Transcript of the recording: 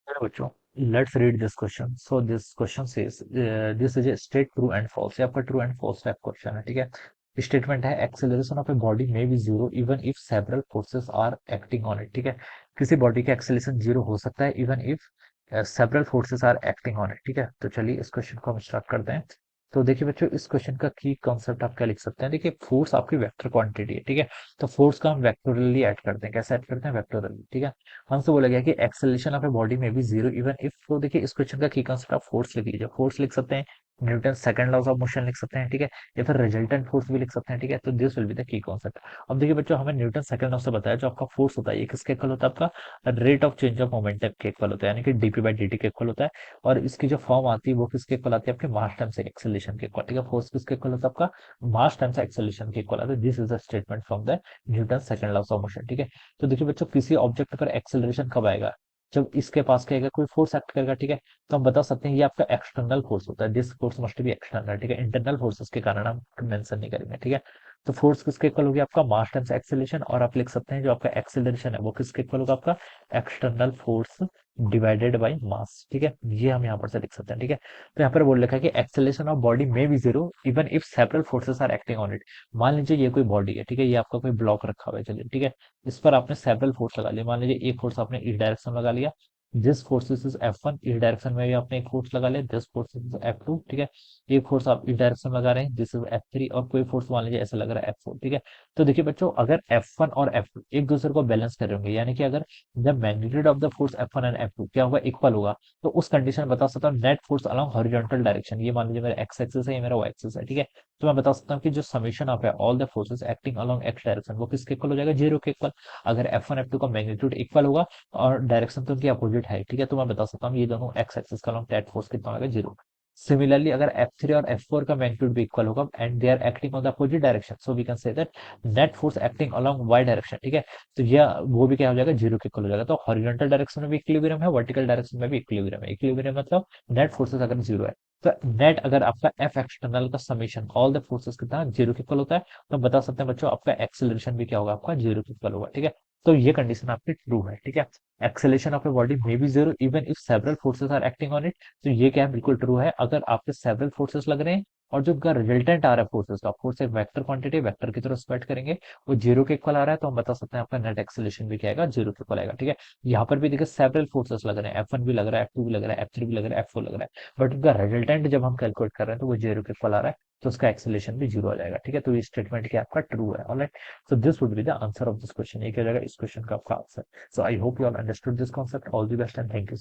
Hello बच्चों, let's read this question. So this question says this is a state true and false. ये आपका true and false type question है, ठीक है। Statement है acceleration of a body may be zero even if several forces are acting on it, ठीक है। किसी body का एक्सेलरेशन जीरो हो सकता है even if several forces are acting on it, ठीक है। तो चलिए इस क्वेश्चन को हम स्टार्ट करते हैं। तो देखिए बच्चों, इस क्वेश्चन का की कॉन्सेप्ट आप क्या लिख सकते हैं। देखिए, फोर्स आपकी वेक्टर क्वांटिटी है, ठीक है। तो फोर्स का हम वेक्टोरली ऐड करते हैं। कैसे ऐड करते हैं? वेक्टोरली, ठीक है। हमसे बोला गया कि एक्सेलरेशन ऑफ ए बॉडी में भी जीरो इवन इफ। तो देखिए, इस क्वेश्चन का की कांसेप्ट आप फोर्स लिख लीजिए। फोर्स लिख सकते हैं, Newton second laws of motion लिख सकते हैं, ठीक है। या फिर रिजल्टेंट फोर्स भी लिख सकते हैं, ठीक है। तो this will be the key concept. अब देखिए बच्चों, हमें न्यूटन सेकंड लॉ से बताया जो आपका फोर्स होता है ये किसके इक्वल होता है? आपका rate of change of momentum के इक्वल होता है, यानी कि डीपी बाई डी टी के इक्वल होता है। और इसकी जो फॉर्म आती है वो किसके इक्वल आती है? आपके मास टाइम्स एक्सेलरेशन के इक्वल, ठीक है। फोर्स किसके इक्वल होता है? आपका मास टाइम्स एक्सेलरेशन के इक्वल आता है। This is the statement from the Newton second law of motion, ठीक है। तो देखिए बच्चों, किसी ऑब्जेक्ट पर एक्सेलरेशन कब आएगा? जब इसके पास क्या आएगा? कोई फोर्स एक्ट करेगा, ठीक है। तो हम बता सकते हैं ये आपका एक्सटर्नल फोर्स होता है। This force must be external, ठीक है। इंटरनल फोर्सेस के कारण हम मेंशन नहीं करेंगे, ठीक है। तो फोर्स किसके इक्वल होगी? आपका मास टाइम्स एक्सेलरेशन। और आप लिख सकते हैं जो आपका एक्सेलरेशन है वो किसके इक्वल होगा? आपका external force divided by mass, ठीक है। ये हम यहाँ पर से लिख सकते हैं, ठीक है। तो यहाँ पर बोल रखा है कि acceleration of body may be zero even if several forces are acting on it. मान लीजिए ये कोई बॉडी है, ठीक है। ये आपका कोई ब्लॉक रखा हुआ है, चलिए, ठीक है। इस पर आपने सेवरल फोर्स लगा लिया। मान लीजिए एक फोर्स आपने इस डायरेक्शन में लगा लिया, दिस फोर्सेस इज F1। इस डायरेक्शन में भी आपने एक फोर्स लगा लिया, दिस फोर्स इज F2, ठीक है। एक फोर्स आप इस डायरेक्शन में लगा रहे हैं, दिस इज F3। और कोई फोर्स मान लीजिए ऐसा लग रहा है F4, ठीक है। तो देखिए बच्चों, अगर F1 और F2 एक दूसरे को बैलेंस कर रहे होंगे, यानी कि अगर the magnitude of the force F1 and F2 क्या होगा? इक्वल होगा। तो उस कंडीशन में बता सकता हूँ net force along horizontal direction. ये मान लीजिए मेरा एक्स एक्सिस है, ये मेरा वाई एक्सिस है, ठीक है। तो मैं बता सकता हूँ कि जो समीशन ऑफ है all the forces acting along x direction वो किसके इक्वल हो जाएगा? जीरो के इक्वल। अगर F1 F2 का मैग्नीट्यूड इक्वल होगा और डायरेक्शन तो उनकी अपोजिट है, ठीक है। तो मैं बता सकता हूँ ये दोनों एक्स एक्सिस का लॉन्ग टेट फोर्स कितना होगा? जीरो। सिमिलरली अगर F3 और F4 का मैग्नीट्यूड भी इक्वल होगा and they are acting on the opposite direction, so we can say that net force acting along Y direction, ठीक है। तो यह वो भी क्या हो जाएगा? जीरो के इक्वल हो जाएगा। तो हॉरिजॉन्टल डायरेक्शन में भी इक्विलिब्रियम है, वर्टिकल डायरेक्शन में भी इक्विलिब्रियम है। इक्विलिब्रियम मतलब नेट फोर्सेस अगर जीरो है, तो नेट अगर आपका एफ एक्सटर्नल का समीशन ऑल द फोर्सेस कितना जीरो के इक्वल होता है, तो हम बता सकते हैं बच्चों आपका एक्सेलरेशन भी क्या होगा? आपका जीरो के इक्वल होगा, ठीक है। तो ये कंडीशन आपकी ट्रू है, ठीक है। Acceleration of a body may be zero even if several forces are acting on it. तो ये क्या है? बिल्कुल ट्रू है। अगर आपके सेवरल फोर्सेस लग रहे हैं और जो उनका रिजल्टेंट आ रहा है फोर्सेस का, फोर्स एक वेक्टर क्वांटिटी वेक्टर की तरफ स्प्रेड करेंगे, वो जीरो के इक्वल आ रहा है, तो हम बता सकते हैं आपका नेट एक्सेलरेशन भी क्या आएगा? जीरो के इक्वल आएगा, ठीक है। यहाँ पर भी देखिए सेवरल फोर्सेस लग रहे हैं, F1 भी लग रहा है, F2 भी लग रहा है, F3 भी लग रहा है, F4 लग रहा है। बट उनका रिजल्टेंट जब हम कैलकुलेट कर रहे हैं तो वो जीरो के इक्वल आ रहा है, तो उसका एक्सेलरेशन भी जीरो आ जाएगा, ठीक है। तो ये स्टेटमेंट क्या आपका ट्रू है, alright. So this would be the answer of this question. ये क्या हो जाएगा इस क्वेश्चन का आपका answer. So I hope you all understood this concept. All the best and thank you.